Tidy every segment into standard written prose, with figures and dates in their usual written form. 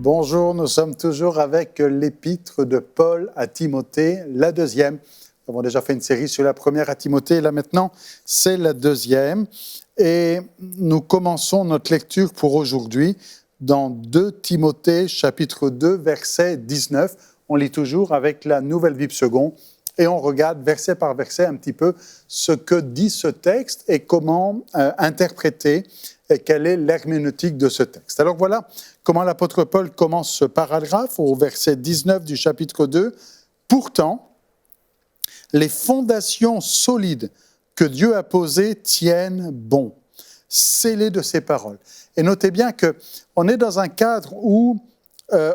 Bonjour, nous sommes toujours avec l'épître de Paul à Timothée, la deuxième. Nous avons déjà fait une série sur la première à Timothée, là maintenant c'est la deuxième. Et nous commençons notre lecture pour aujourd'hui dans 2 Timothée chapitre 2 verset 19. On lit toujours avec la Nouvelle Bible seconde et on regarde verset par verset un petit peu ce que dit ce texte et comment interpréter et quelle est l'herméneutique de ce texte. Alors voilà comment l'apôtre Paul commence ce paragraphe au verset 19 du chapitre 2. Pourtant, les fondations solides que Dieu a posées tiennent bon, scellées de ses paroles. Et notez bien qu'on est dans un cadre où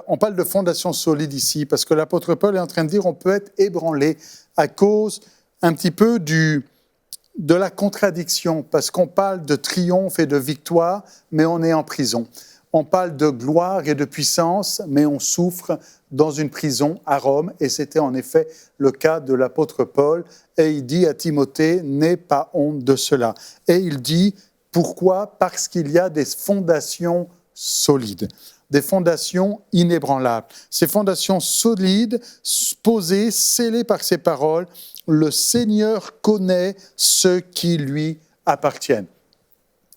on parle de fondations solides ici, parce que l'apôtre Paul est en train de dire qu'on peut être ébranlé à cause un petit peu de la contradiction, parce qu'on parle de triomphe et de victoire, mais on est en prison. On parle de gloire et de puissance, mais on souffre dans une prison à Rome, et c'était en effet le cas de l'apôtre Paul, et il dit à Timothée, n'aie pas honte de cela. Et il dit, pourquoi ? Parce qu'il y a des fondations solides, des fondations inébranlables. Ces fondations solides, posées, scellées par ses paroles, le Seigneur connaît ceux qui lui appartiennent.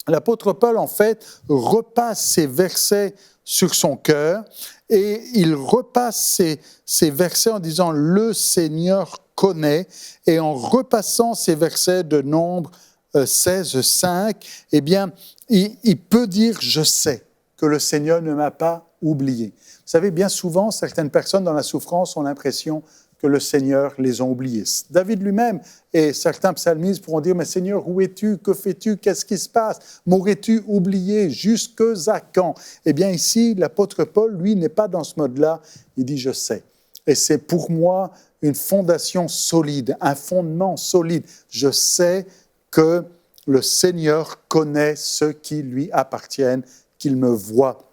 L'apôtre Paul, en fait, repasse ces versets sur son cœur et il repasse ces versets en disant « Le Seigneur connaît » et en repassant ces versets de Nombre 16, 5, eh bien, il peut dire « Je sais que le Seigneur ne m'a pas oublié ». Vous savez, bien souvent, certaines personnes dans la souffrance ont l'impression que le Seigneur les a oubliés. David lui-même et certains psalmistes pourront dire « Mais Seigneur, où es-tu? Que fais-tu? Qu'est-ce qui se passe? M'aurais-tu oublié? Jusque à quand ?» Eh bien ici, l'apôtre Paul, lui, n'est pas dans ce mode-là. Il dit « Je sais ». Et c'est pour moi une fondation solide, un fondement solide. Je sais que le Seigneur connaît ceux qui lui appartiennent, qu'il me voit,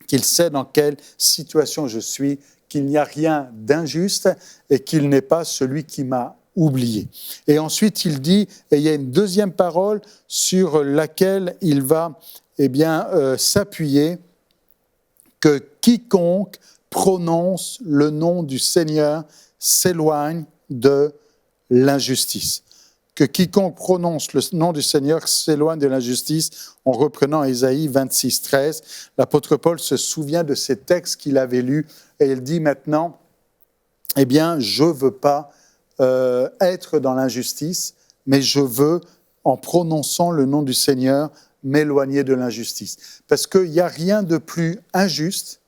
qu'il sait dans quelle situation je suis, qu'il n'y a rien d'injuste et qu'il n'est pas celui qui m'a oublié. Et ensuite, il dit, et il y a une deuxième parole sur laquelle il va s'appuyer, que quiconque prononce le nom du Seigneur s'éloigne de l'injustice. Que quiconque prononce le nom du Seigneur s'éloigne de l'injustice, en reprenant Ésaïe 26, 13. L'apôtre Paul se souvient de ces textes qu'il avait lus et il dit maintenant, eh bien, je ne veux pas être dans l'injustice, mais je veux, en prononçant le nom du Seigneur, m'éloigner de l'injustice. Parce qu'il n'y a rien de plus injuste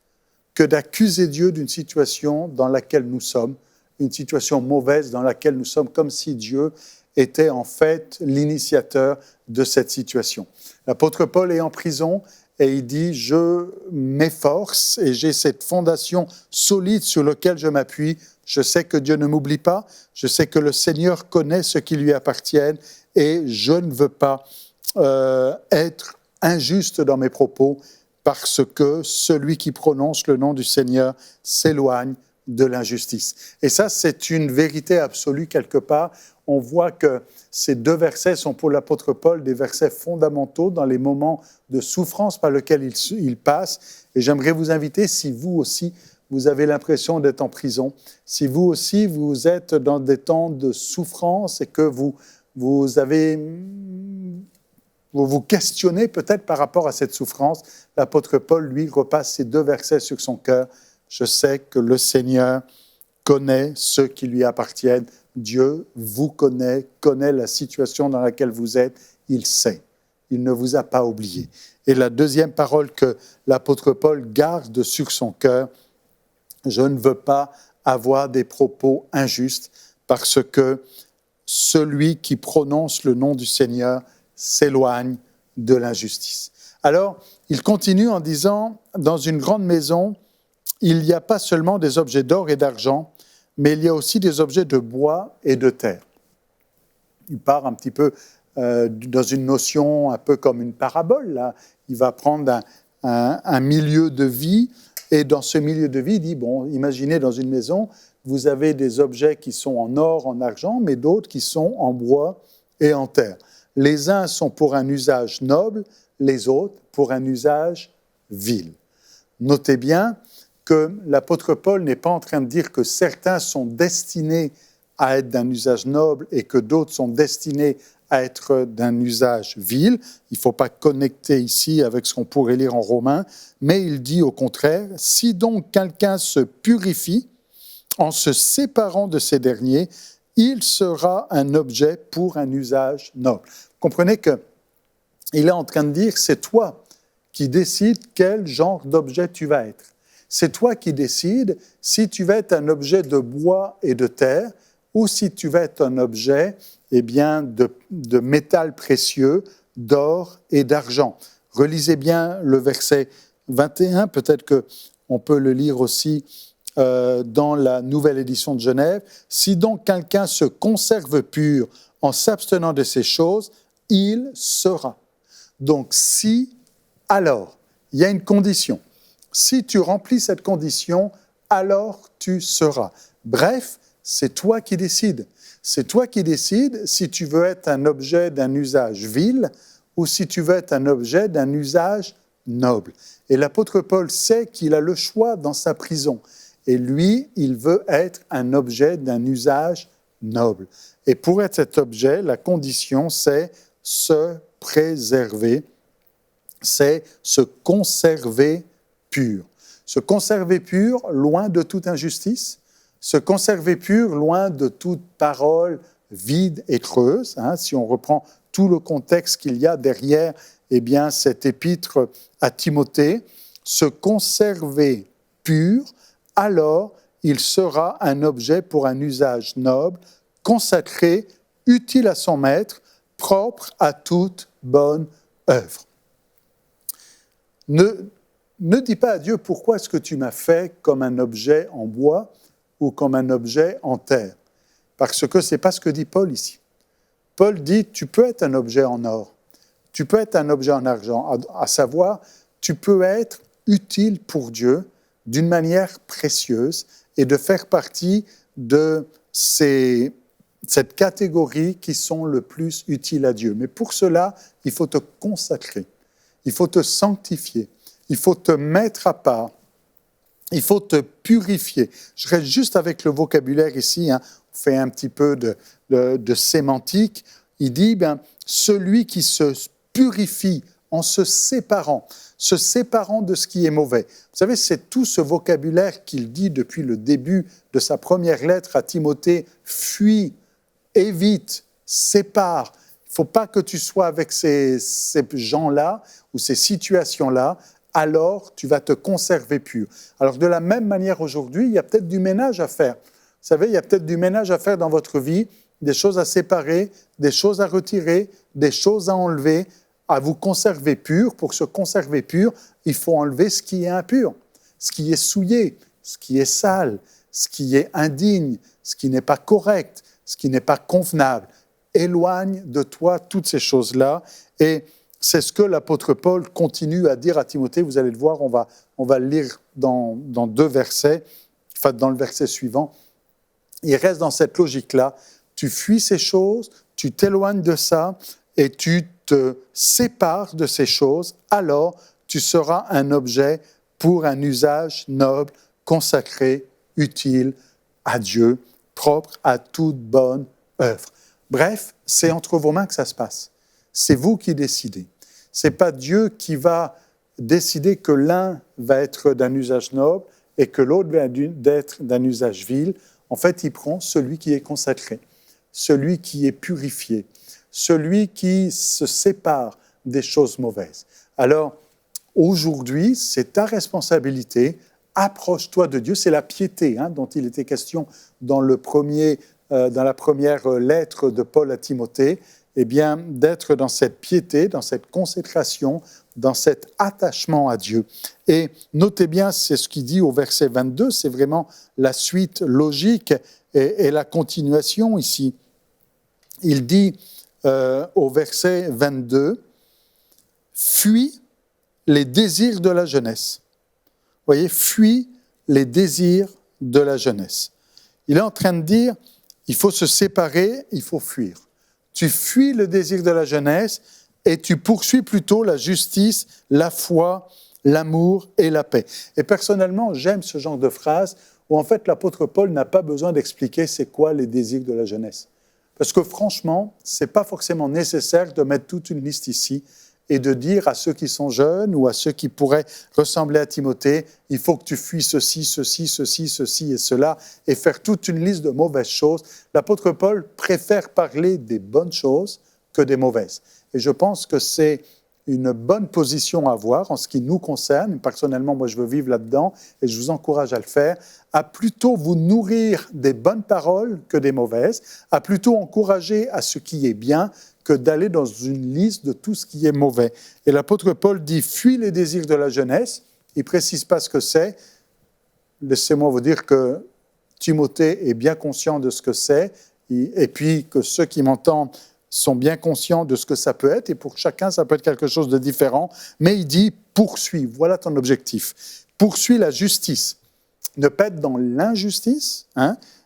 que d'accuser Dieu d'une situation dans laquelle nous sommes, une situation mauvaise dans laquelle nous sommes, comme si Dieu était en fait l'initiateur de cette situation. L'apôtre Paul est en prison et il dit « Je m'efforce et j'ai cette fondation solide sur laquelle je m'appuie. Je sais que Dieu ne m'oublie pas, je sais que le Seigneur connaît ce qui lui appartiennent et je ne veux pas être injuste dans mes propos parce que celui qui prononce le nom du Seigneur s'éloigne de l'injustice. » Et ça, c'est une vérité absolue quelque part. On voit que ces 2 versets sont pour l'apôtre Paul des versets fondamentaux dans les moments de souffrance par lesquels il passe. Et j'aimerais vous inviter, si vous aussi, vous avez l'impression d'être en prison, si vous aussi, vous êtes dans des temps de souffrance et que vous vous questionnez peut-être par rapport à cette souffrance, l'apôtre Paul, lui, repasse ces 2 versets sur son cœur. Je sais que le Seigneur connaît ceux qui lui appartiennent. Dieu vous connaît la situation dans laquelle vous êtes. Il sait. Il ne vous a pas oublié. Et la deuxième parole que l'apôtre Paul garde sur son cœur, je ne veux pas avoir des propos injustes parce que celui qui prononce le nom du Seigneur s'éloigne de l'injustice. Alors, il continue en disant, dans une grande maison, il n'y a pas seulement des objets d'or et d'argent, mais il y a aussi des objets de bois et de terre. Il part un petit peu dans une notion un peu comme une parabole. Là. Il va prendre un milieu de vie, et dans ce milieu de vie, il dit, bon, imaginez dans une maison, vous avez des objets qui sont en or, en argent, mais d'autres qui sont en bois et en terre. Les uns sont pour un usage noble, les autres pour un usage vil. Notez bien que l'apôtre Paul n'est pas en train de dire que certains sont destinés à être d'un usage noble et que d'autres sont destinés à être d'un usage vil. Il ne faut pas connecter ici avec ce qu'on pourrait lire en Romains, mais il dit au contraire, si donc quelqu'un se purifie en se séparant de ces derniers, il sera un objet pour un usage noble. Vous comprenez qu'il est en train de dire, c'est toi qui décides quel genre d'objet tu vas être. C'est toi qui décides si tu vas être un objet de bois et de terre ou si tu vas être un objet de métal précieux, d'or et d'argent. Relisez bien le verset 21, peut-être qu'on peut le lire aussi dans la nouvelle édition de Genève. Si donc quelqu'un se conserve pur en s'abstenant de ces choses, il sera. Donc si, alors, il y a une condition. Si tu remplis cette condition, alors tu seras. Bref, c'est toi qui décides. C'est toi qui décides si tu veux être un objet d'un usage vil ou si tu veux être un objet d'un usage noble. Et l'apôtre Paul sait qu'il a le choix dans sa prison. Et lui, il veut être un objet d'un usage noble. Et pour être cet objet, la condition, c'est se préserver, c'est se conserver pur. Se conserver pur, loin de toute injustice, se conserver pur, loin de toute parole vide et creuse. Si on reprend tout le contexte qu'il y a derrière cette épître à Timothée, se conserver pur, alors il sera un objet pour un usage noble, consacré, utile à son maître, propre à toute bonne œuvre. Ne dis pas à Dieu pourquoi est-ce que tu m'as fait comme un objet en bois ou comme un objet en terre. Parce que ce n'est pas ce que dit Paul ici. Paul dit, tu peux être un objet en or, tu peux être un objet en argent, à savoir, tu peux être utile pour Dieu d'une manière précieuse et de faire partie de cette catégorie qui sont le plus utiles à Dieu. Mais pour cela, il faut te consacrer, il faut te sanctifier, il faut te mettre à part, il faut te purifier. Je reste juste avec le vocabulaire ici, on fait un petit peu de sémantique. Il dit, celui qui se purifie en se séparant de ce qui est mauvais. Vous savez, c'est tout ce vocabulaire qu'il dit depuis le début de sa première lettre à Timothée, fuis, évite, sépare. Il ne faut pas que tu sois avec ces gens-là ou ces situations-là, alors tu vas te conserver pur. Alors de la même manière aujourd'hui, il y a peut-être du ménage à faire. Vous savez, il y a peut-être du ménage à faire dans votre vie, des choses à séparer, des choses à retirer, des choses à enlever, à vous conserver pur. Pour se conserver pur, il faut enlever ce qui est impur, ce qui est souillé, ce qui est sale, ce qui est indigne, ce qui n'est pas correct, ce qui n'est pas convenable. Éloigne de toi toutes ces choses-là. Et c'est ce que l'apôtre Paul continue à dire à Timothée. Vous allez le voir, on va le lire dans 2 versets, enfin dans le verset suivant. Il reste dans cette logique-là. Tu fuis ces choses, tu t'éloignes de ça et tu te sépares de ces choses, alors tu seras un objet pour un usage noble, consacré, utile à Dieu, propre à toute bonne œuvre. Bref, c'est entre vos mains que ça se passe. C'est vous qui décidez. Ce n'est pas Dieu qui va décider que l'un va être d'un usage noble et que l'autre va être d'un usage vil. En fait, il prend celui qui est consacré, celui qui est purifié, celui qui se sépare des choses mauvaises. Alors, aujourd'hui, c'est ta responsabilité. Approche-toi de Dieu. C'est la piété dont il était question dans la première lettre de Paul à Timothée. D'être dans cette piété, dans cette consécration, dans cet attachement à Dieu. Et notez bien, c'est ce qu'il dit au verset 22, c'est vraiment la suite logique et la continuation ici. Il dit au verset 22, « Fuis les désirs de la jeunesse ». Vous voyez, fuis les désirs de la jeunesse. Il est en train de dire, il faut se séparer, il faut fuir. Tu fuis le désir de la jeunesse et tu poursuis plutôt la justice, la foi, l'amour et la paix. Et personnellement, j'aime ce genre de phrase où en fait l'apôtre Paul n'a pas besoin d'expliquer c'est quoi les désirs de la jeunesse. Parce que franchement, ce n'est pas forcément nécessaire de mettre toute une liste ici et de dire à ceux qui sont jeunes ou à ceux qui pourraient ressembler à Timothée, il faut que tu fuis ceci, ceci, ceci, ceci et cela, et faire toute une liste de mauvaises choses. L'apôtre Paul préfère parler des bonnes choses que des mauvaises. Et je pense que c'est une bonne position à avoir en ce qui nous concerne. Personnellement, moi, je veux vivre là-dedans et je vous encourage à le faire, à plutôt vous nourrir des bonnes paroles que des mauvaises, à plutôt encourager à ce qui est bien que d'aller dans une liste de tout ce qui est mauvais. Et l'apôtre Paul dit « Fuis les désirs de la jeunesse ». Il ne précise pas ce que c'est. Laissez-moi vous dire que Timothée est bien conscient de ce que c'est et puis que ceux qui m'entendent sont bien conscients de ce que ça peut être, et pour chacun, ça peut être quelque chose de différent, mais il dit « poursuis », voilà ton objectif. Poursuis la justice. Ne pas être dans l'injustice,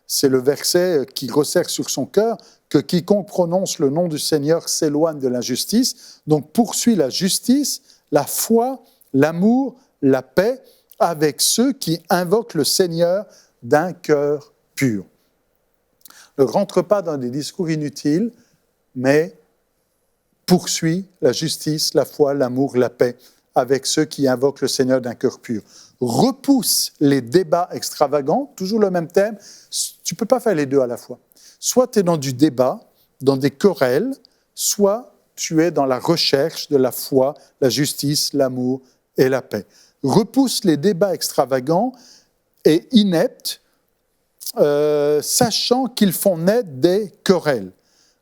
c'est le verset qui resserre sur son cœur, que quiconque prononce le nom du Seigneur s'éloigne de l'injustice. Donc poursuis la justice, la foi, l'amour, la paix, avec ceux qui invoquent le Seigneur d'un cœur pur. Ne rentre pas dans des discours inutiles, mais poursuis la justice, la foi, l'amour, la paix avec ceux qui invoquent le Seigneur d'un cœur pur. Repousse les débats extravagants, toujours le même thème. Tu ne peux pas faire les deux à la fois. Soit tu es dans du débat, dans des querelles, soit tu es dans la recherche de la foi, la justice, l'amour et la paix. Repousse les débats extravagants et ineptes, sachant qu'ils font naître des querelles.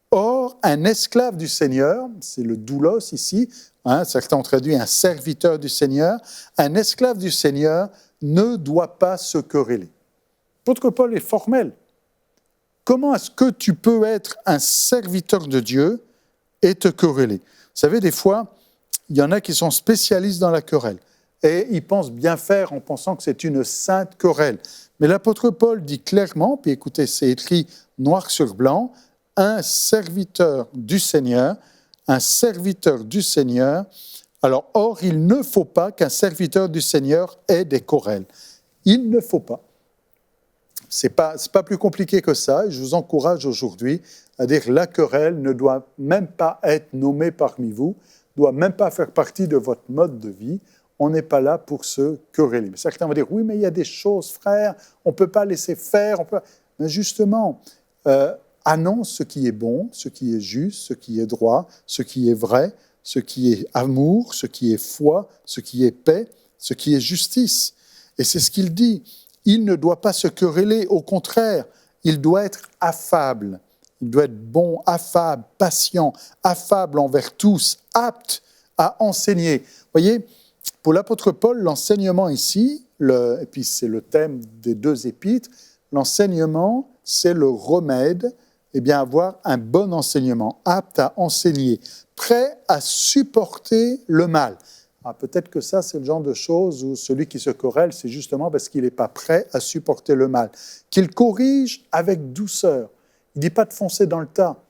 Or, un esclave du Seigneur, c'est le doulos ici, certains ont traduit un serviteur du Seigneur, un esclave du Seigneur ne doit pas se quereller. L'apôtre Paul est formel. Comment est-ce que tu peux être un serviteur de Dieu et te quereller? Vous savez, des fois, il y en a qui sont spécialistes dans la querelle et ils pensent bien faire en pensant que c'est une sainte querelle. Mais l'apôtre Paul dit clairement, puis écoutez, c'est écrit noir sur blanc, un serviteur du Seigneur. Alors, or, il ne faut pas qu'un serviteur du Seigneur ait des querelles. Il ne faut pas. C'est pas plus compliqué que ça, et je vous encourage aujourd'hui à dire la querelle ne doit même pas être nommée parmi vous, ne doit même pas faire partie de votre mode de vie. On n'est pas là pour se quereller. Mais certains vont dire, oui, mais il y a des choses, frère, on ne peut pas laisser faire. Mais justement, annonce ce qui est bon, ce qui est juste, ce qui est droit, ce qui est vrai, ce qui est amour, ce qui est foi, ce qui est paix, ce qui est justice. Et c'est ce qu'il dit. Il ne doit pas se quereller, au contraire, il doit être affable. Il doit être bon, affable, patient, affable envers tous, apte à enseigner. Vous voyez, pour l'apôtre Paul, l'enseignement ici, et puis c'est le thème des deux épîtres, l'enseignement, c'est le remède, avoir un bon enseignement, apte à enseigner, prêt à supporter le mal. Peut-être que ça, c'est le genre de choses où celui qui se querelle, c'est justement parce qu'il n'est pas prêt à supporter le mal. Qu'il corrige avec douceur. Il ne dit pas de foncer dans le tas.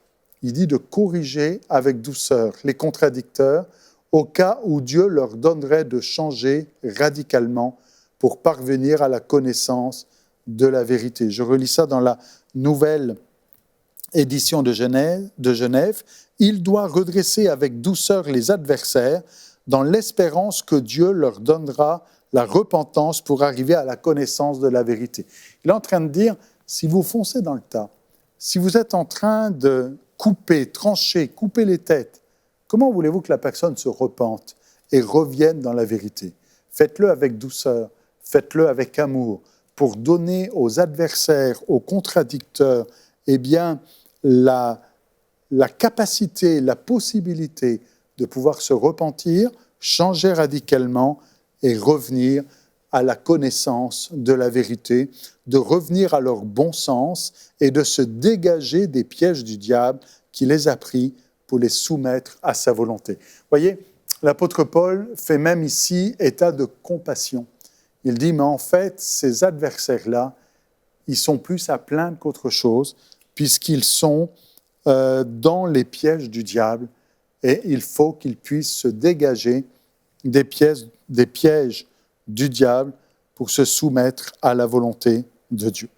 Il dit de corriger avec douceur les contradicteurs au cas où Dieu leur donnerait de changer radicalement pour parvenir à la connaissance de la vérité. Je relis ça dans la nouvelle édition de Genève. Il doit redresser avec douceur les adversaires dans l'espérance que Dieu leur donnera la repentance pour arriver à la connaissance de la vérité. Il est en train de dire, si vous foncez dans le tas, si vous êtes en train de couper, trancher, couper les têtes, comment voulez-vous que la personne se repente et revienne dans la vérité? Faites-le avec douceur, faites-le avec amour, pour donner aux adversaires, aux contradicteurs, la capacité, la possibilité de pouvoir se repentir, changer radicalement et revenir à la connaissance de la vérité, de revenir à leur bon sens et de se dégager des pièges du diable qui les a pris pour les soumettre à sa volonté. Vous voyez, l'apôtre Paul fait même ici état de compassion. Il dit, mais en fait, ces adversaires-là, ils sont plus à plaindre qu'autre chose, puisqu'ils sont dans les pièges du diable, et il faut qu'ils puissent se dégager des pièges des pièges du diable pour se soumettre à la volonté de Dieu.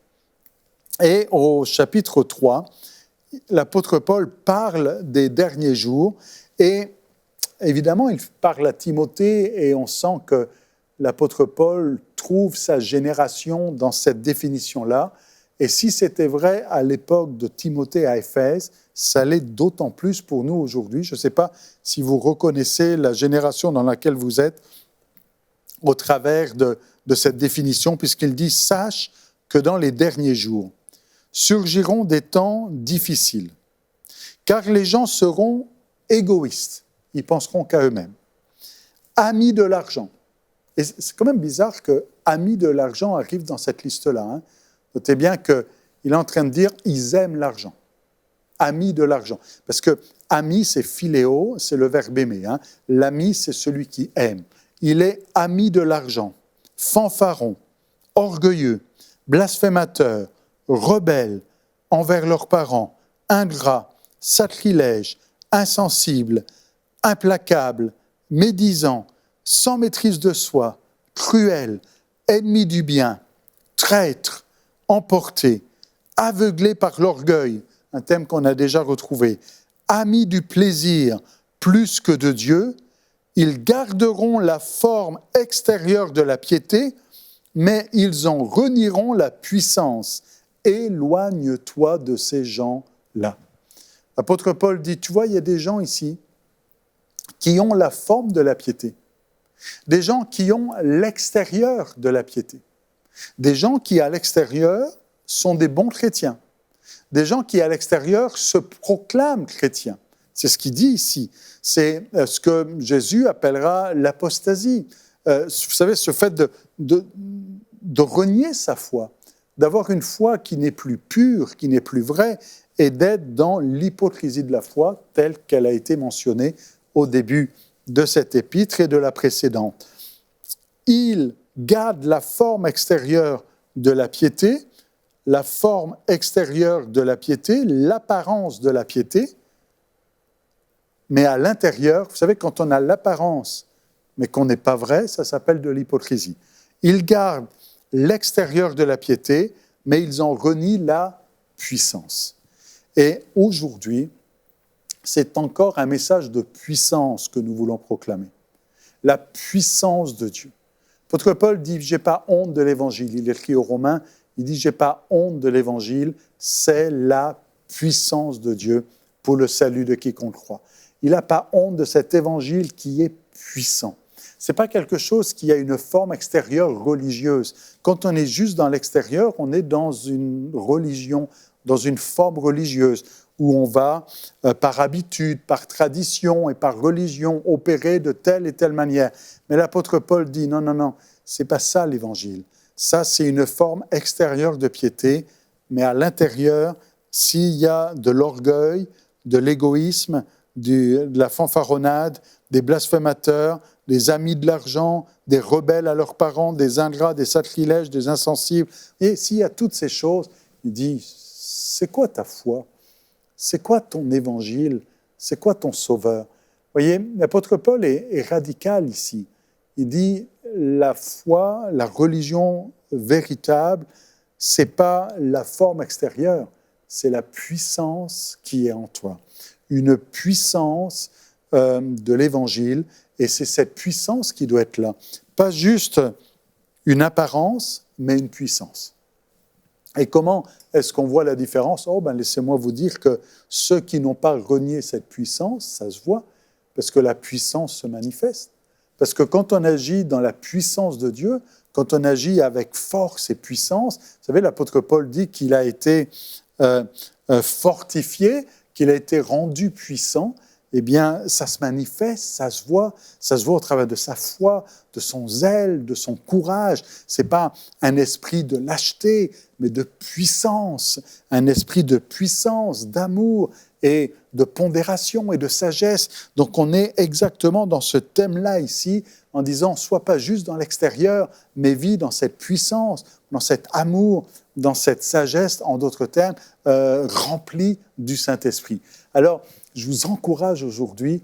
Et au chapitre 3, l'apôtre Paul parle des derniers jours et évidemment, il parle à Timothée et on sent que l'apôtre Paul trouve sa génération dans cette définition-là. Et si c'était vrai à l'époque de Timothée à Éphèse, ça l'est d'autant plus pour nous aujourd'hui. Je ne sais pas si vous reconnaissez la génération dans laquelle vous êtes au travers de cette définition, puisqu'il dit « Sache que dans les derniers jours surgiront des temps difficiles, car les gens seront égoïstes, ils penseront qu'à eux-mêmes, amis de l'argent. » Et c'est quand même bizarre que « amis de l'argent » arrive dans cette liste-là, hein. Notez bien qu'il est en train de dire « ils aiment l'argent ». Amis de l'argent. Parce que ami, c'est philéo, c'est le verbe aimer. Hein. L'ami, c'est celui qui aime. Il est ami de l'argent, fanfaron, orgueilleux, blasphémateur, rebelle envers leurs parents, ingrat, sacrilège, insensible, implacable, médisant, sans maîtrise de soi, cruel, ennemi du bien, traître, emporté, aveuglé par l'orgueil, un thème qu'on a déjà retrouvé, amis du plaisir plus que de Dieu, ils garderont la forme extérieure de la piété, mais ils en renieront la puissance. Éloigne-toi de ces gens-là. L'apôtre Paul dit, tu vois, il y a des gens ici qui ont la forme de la piété, des gens qui ont l'extérieur de la piété, des gens qui, à l'extérieur, sont des bons chrétiens, des gens qui, à l'extérieur, se proclament chrétiens. C'est ce qu'il dit ici. C'est ce que Jésus appellera l'apostasie. Vous savez, ce fait de renier sa foi, d'avoir une foi qui n'est plus pure, qui n'est plus vraie, et d'être dans l'hypocrisie de la foi telle qu'elle a été mentionnée au début de cet épître et de la précédente. Il garde la forme extérieure de la piété, la forme extérieure de la piété, l'apparence de la piété, mais à l'intérieur, vous savez, quand on a l'apparence, mais qu'on n'est pas vrai, ça s'appelle de l'hypocrisie. Ils gardent l'extérieur de la piété, mais ils en renient la puissance. Et aujourd'hui, c'est encore un message de puissance que nous voulons proclamer. La puissance de Dieu. L'apôtre Paul dit « j'ai pas honte de l'Évangile ». Il écrit aux Romains, il dit « j'ai pas honte de l'Évangile ». C'est la puissance de Dieu pour le salut de quiconque croit. Il n'a pas honte de cet Évangile qui est puissant. Ce n'est pas quelque chose qui a une forme extérieure religieuse. Quand on est juste dans l'extérieur, on est dans une religion, dans une forme religieuse, où on va, par habitude, par tradition et par religion, opérer de telle et telle manière. Mais l'apôtre Paul dit, non, non, non, ce n'est pas ça l'Évangile. Ça, c'est une forme extérieure de piété, mais à l'intérieur, s'il y a de l'orgueil, de l'égoïsme, de la fanfaronnade, des blasphémateurs, des amis de l'argent, des rebelles à leurs parents, des ingrats, des sacrilèges, des insensibles. Et s'il y a toutes ces choses, il dit, c'est quoi ta foi ? C'est quoi ton évangile ? C'est quoi ton sauveur ? Vous voyez, l'apôtre Paul est radical ici. Il dit, la foi, la religion véritable, ce n'est pas la forme extérieure, c'est la puissance qui est en toi. Une puissance de l'Évangile, et c'est cette puissance qui doit être là. Pas juste une apparence, mais une puissance. Et comment est-ce qu'on voit la différence ? Laissez-moi vous dire que ceux qui n'ont pas renié cette puissance, ça se voit, parce que la puissance se manifeste. Parce que quand on agit dans la puissance de Dieu, quand on agit avec force et puissance, vous savez, l'apôtre Paul dit qu'il a été fortifié, qu'il a été rendu puissant, eh bien, ça se manifeste, ça se voit au travers de sa foi, de son zèle, de son courage. Ce n'est pas un esprit de lâcheté, mais de puissance, un esprit de puissance, d'amour et de pondération et de sagesse. Donc, on est exactement dans ce thème-là ici, en disant, sois pas juste dans l'extérieur, mais vis dans cette puissance, dans cet amour, dans cette sagesse, en d'autres termes, remplie du Saint-Esprit. Alors, je vous encourage aujourd'hui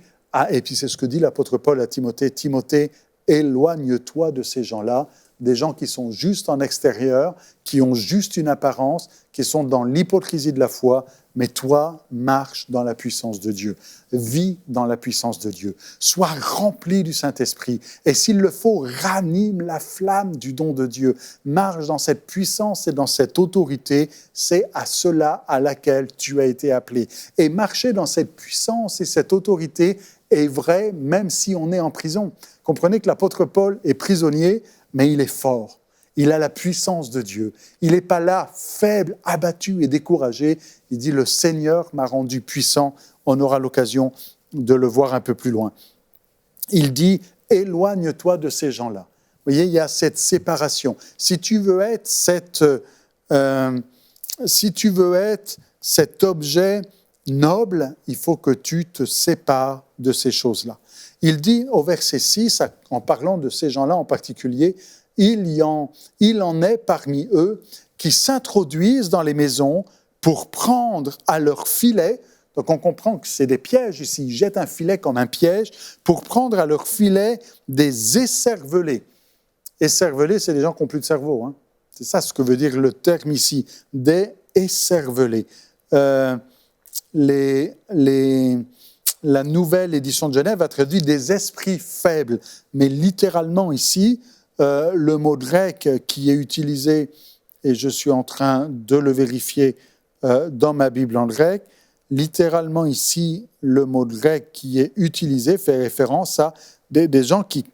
et puis c'est ce que dit l'apôtre Paul à Timothée, Timothée, éloigne-toi de ces gens-là, des gens qui sont juste en extérieur, qui ont juste une apparence, qui sont dans l'hypocrisie de la foi, mais toi, marche dans la puissance de Dieu, vis dans la puissance de Dieu, sois rempli du Saint-Esprit, et s'il le faut, ranime la flamme du don de Dieu, marche dans cette puissance et dans cette autorité, c'est à cela à laquelle tu as été appelé. Et marcher dans cette puissance et cette autorité est vrai même si on est en prison. Comprenez que l'apôtre Paul est prisonnier, mais il est fort. Il a la puissance de Dieu. Il n'est pas là, faible, abattu et découragé. Il dit, le Seigneur m'a rendu puissant. On aura l'occasion de le voir un peu plus loin. Il dit, éloigne-toi de ces gens-là. Vous voyez, il y a cette séparation. Si tu veux être cet objet noble, il faut que tu te sépares de ces choses-là. Il dit au verset 6, en parlant de ces gens-là en particulier, il en est parmi eux qui s'introduisent dans les maisons pour prendre à leur filet, donc on comprend que c'est des pièges ici, ils jettent un filet comme un piège, pour prendre à leur filet des écervelés. Écervelés, c'est des gens qui n'ont plus de cerveau, hein. C'est ça ce que veut dire le terme ici, des écervelés. La nouvelle édition de Genève a traduit des esprits faibles, mais littéralement ici, le mot grec qui est utilisé, et je suis en train de le vérifier dans ma Bible en grec, littéralement ici, le mot grec qui est utilisé fait référence à des gens qui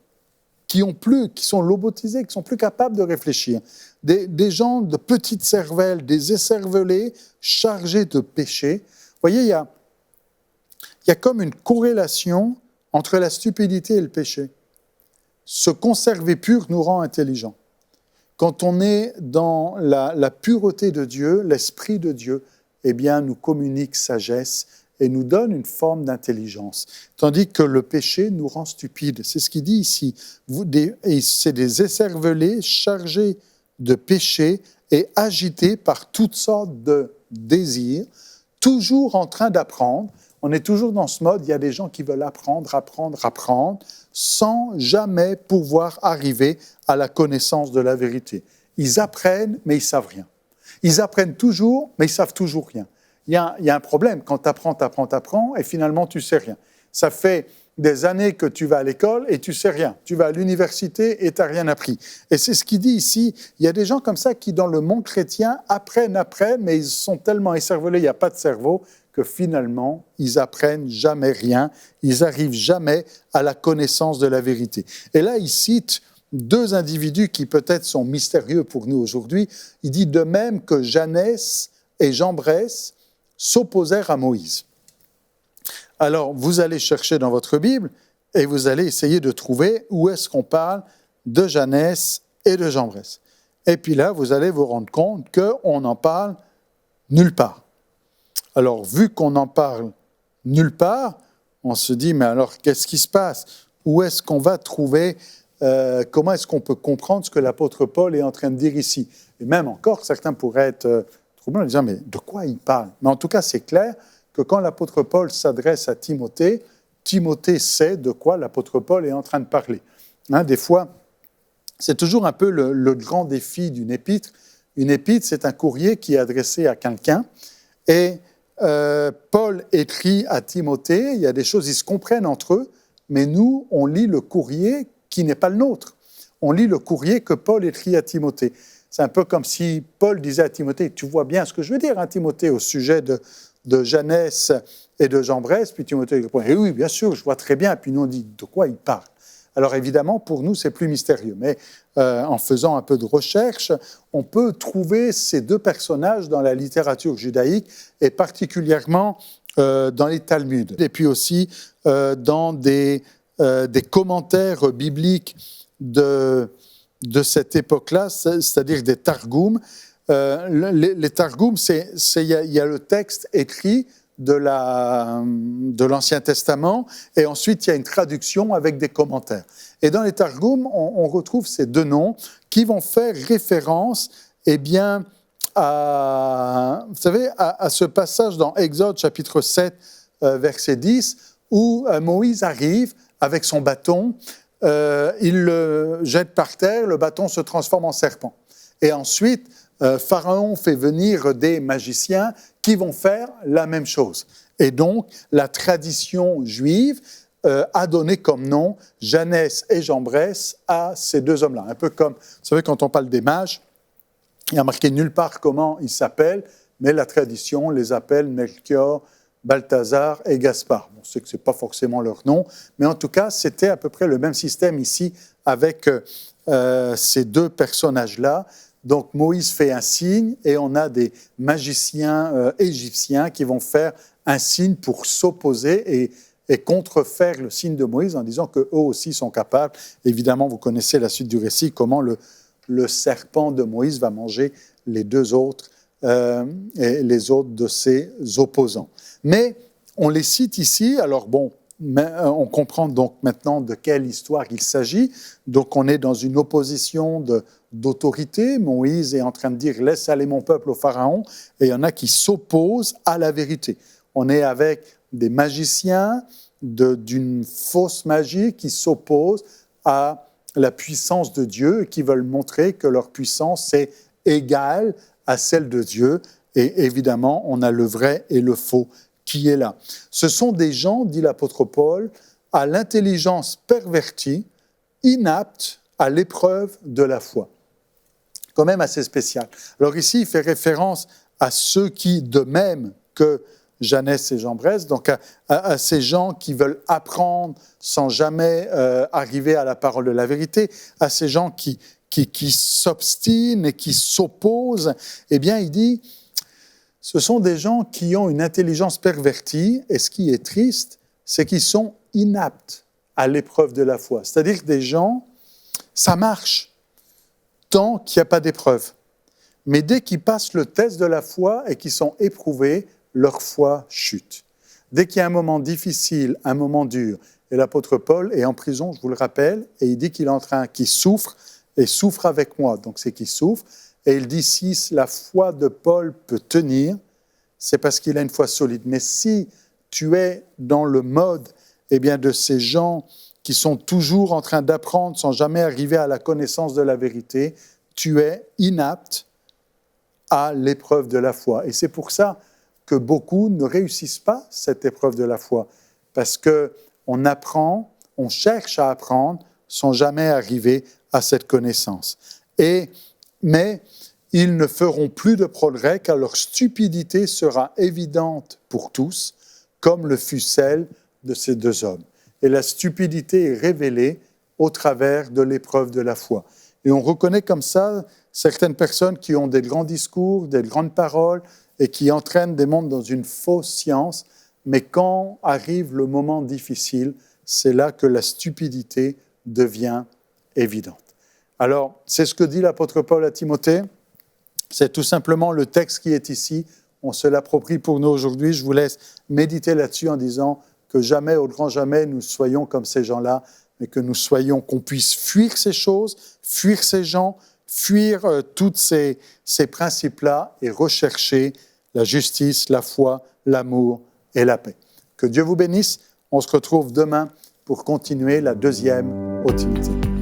sont lobotisés, qui ne sont plus capables de réfléchir. Des gens de petite cervelle, des écervelés chargés de péché. Vous voyez, il y a comme une corrélation entre la stupidité et le péché. Se conserver pur nous rend intelligents. Quand on est dans la pureté de Dieu, l'Esprit de Dieu, eh bien, nous communique sagesse et nous donne une forme d'intelligence. Tandis que le péché nous rend stupides. C'est ce qu'il dit ici. C'est des écervelés chargés de péché et agités par toutes sortes de désirs, toujours en train d'apprendre. On est toujours dans ce mode, il y a des gens qui veulent apprendre, sans jamais pouvoir arriver à la connaissance de la vérité. Ils apprennent, mais ils ne savent rien. Ils apprennent toujours, mais ils ne savent toujours rien. Il y a un problème, quand tu apprends, et finalement tu ne sais rien. Ça fait des années que tu vas à l'école et tu ne sais rien. Tu vas à l'université et tu n'as rien appris. Et c'est ce qu'il dit ici, il y a des gens comme ça qui, dans le monde chrétien, apprennent, mais ils sont tellement écervelés, il n'y a pas de cerveau, que finalement, ils apprennent jamais rien, ils arrivent jamais à la connaissance de la vérité. Et là, il cite deux individus qui peut-être sont mystérieux pour nous aujourd'hui. Il dit de même que Janès et Jambres s'opposèrent à Moïse. Alors, vous allez chercher dans votre Bible et vous allez essayer de trouver où est-ce qu'on parle de Janès et de Jambres. Et puis là, vous allez vous rendre compte qu'on en parle nulle part. Alors, vu qu'on en parle nulle part, on se dit, mais alors, qu'est-ce qui se passe? Où est-ce qu'on va trouver, comment est-ce qu'on peut comprendre ce que l'apôtre Paul est en train de dire ici? Et même encore, certains pourraient être troublés en disant, mais de quoi il parle? Mais en tout cas, c'est clair que quand l'apôtre Paul s'adresse à Timothée, Timothée sait de quoi l'apôtre Paul est en train de parler. Hein, des fois, c'est toujours un peu le grand défi d'une épître. Une épître, c'est un courrier qui est adressé à quelqu'un, et Paul écrit à Timothée, il y a des choses, ils se comprennent entre eux, mais nous, on lit le courrier qui n'est pas le nôtre. On lit le courrier que Paul écrit à Timothée. C'est un peu comme si Paul disait à Timothée, tu vois bien ce que je veux dire, hein, Timothée, au sujet de Janès et de Jambres, puis Timothée répond, oui, bien sûr, je vois très bien, puis nous on dit, de quoi il parle? Alors évidemment, pour nous, c'est plus mystérieux, mais en faisant un peu de recherche, on peut trouver ces deux personnages dans la littérature judaïque, et particulièrement dans les Talmuds, et puis aussi dans des commentaires bibliques de cette époque-là, c'est-à-dire des Targums. Les Targums, il y a le texte écrit de l'Ancien Testament, et ensuite il y a une traduction avec des commentaires. Et dans les Targums, on retrouve ces deux noms qui vont faire référence, eh bien, à ce passage dans Exode chapitre 7, verset 10, où Moïse arrive avec son bâton, il le jette par terre, le bâton se transforme en serpent. Et ensuite, Pharaon fait venir des magiciens qui vont faire la même chose. Et donc, la tradition juive a donné comme nom Jannes et Jambres à ces deux hommes-là. Un peu comme, vous savez, quand on parle des mages, il n'y a marqué nulle part comment ils s'appellent, mais la tradition les appelle Melchior, Balthazar et Gaspard. On sait que ce n'est pas forcément leur nom, mais en tout cas, c'était à peu près le même système ici avec ces deux personnages-là. Donc Moïse fait un signe et on a des magiciens égyptiens qui vont faire un signe pour s'opposer et contrefaire le signe de Moïse en disant qu'eux aussi sont capables. Évidemment, vous connaissez la suite du récit, comment le serpent de Moïse va manger les deux autres et les autres de ses opposants. Mais on les cite ici, alors bon, on comprend donc maintenant de quelle histoire il s'agit. Donc on est dans une opposition d'autorité. Moïse est en train de dire « laisse aller mon peuple au Pharaon » et il y en a qui s'opposent à la vérité. On est avec des magiciens d'une fausse magie qui s'opposent à la puissance de Dieu et qui veulent montrer que leur puissance est égale à celle de Dieu. Et évidemment, on a le vrai et le faux qui est là. Ce sont des gens, dit l'apôtre Paul, à l'intelligence pervertie, inaptes à l'épreuve de la foi. Quand même assez spécial. Alors ici, il fait référence à ceux qui, de même que Jannes et Jambres, donc à ces gens qui veulent apprendre sans jamais arriver à la parole de la vérité, à ces gens qui s'obstinent et qui s'opposent. Eh bien, il dit, ce sont des gens qui ont une intelligence pervertie, et ce qui est triste, c'est qu'ils sont inaptes à l'épreuve de la foi. C'est-à-dire que des gens, ça marche tant qu'il n'y a pas d'épreuve. Mais dès qu'ils passent le test de la foi et qu'ils sont éprouvés, leur foi chute. Dès qu'il y a un moment difficile, un moment dur, et l'apôtre Paul est en prison, je vous le rappelle, et il dit qu'il souffre, et souffre avec moi, donc c'est qu'il souffre, et il dit si la foi de Paul peut tenir, c'est parce qu'il a une foi solide. Mais si tu es dans le mode de ces gens qui sont toujours en train d'apprendre sans jamais arriver à la connaissance de la vérité, tu es inapte à l'épreuve de la foi. Et c'est pour ça que beaucoup ne réussissent pas cette épreuve de la foi, parce qu'on apprend, on cherche à apprendre sans jamais arriver à cette connaissance. Mais ils ne feront plus de progrès car leur stupidité sera évidente pour tous, comme le fut celle de ces deux hommes. Et la stupidité est révélée au travers de l'épreuve de la foi. Et on reconnaît comme ça certaines personnes qui ont des grands discours, des grandes paroles, et qui entraînent des mondes dans une fausse science, mais quand arrive le moment difficile, c'est là que la stupidité devient évidente. Alors, c'est ce que dit l'apôtre Paul à Timothée, c'est tout simplement le texte qui est ici, on se l'approprie pour nous aujourd'hui, je vous laisse méditer là-dessus en disant que jamais, au grand jamais, nous soyons comme ces gens-là, mais que nous soyons, qu'on puisse fuir ces choses, fuir ces gens, fuir tous ces principes-là et rechercher la justice, la foi, l'amour et la paix. Que Dieu vous bénisse. On se retrouve demain pour continuer la deuxième aux Timothée.